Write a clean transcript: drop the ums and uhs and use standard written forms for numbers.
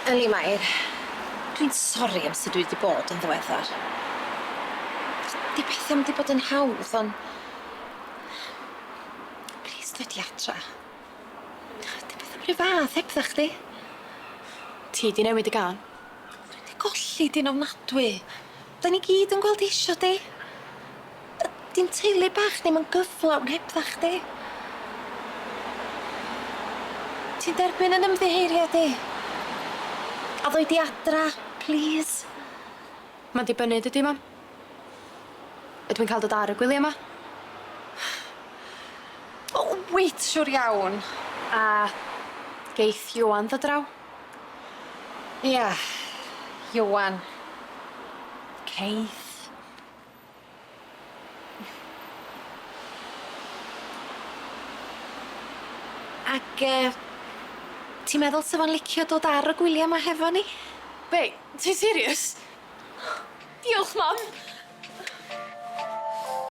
Eli Mair, dwi'n sori am sut dwi wedi bod yn ddiweddar. Di pethau wedi bod yn hawdd, ond... Plis dod i adra. Di pethau mor fath hebdda chdi. Ti di newid y gan? Dwi wedi golli di'n ofnadwy. Da ni gyd yn gweld isio di. Di'n teulu bach ni'n yn gyflawn hebdda chdi. Ti'n derbyn yn ymddiheiriau di? A ddoi di adra, please. Ma'n dibynnu dydi, mam? Ydw i'n cael dod ar y gwylia yma? O, wait, siwr iawn. A geith Iwan ddod draw? Ia, Iwan. Keith. Ag, ti'n meddwl sa fo'n licio dod ar y gwylia yma hefo ni? Be, ti'n serious? Diolch, mam!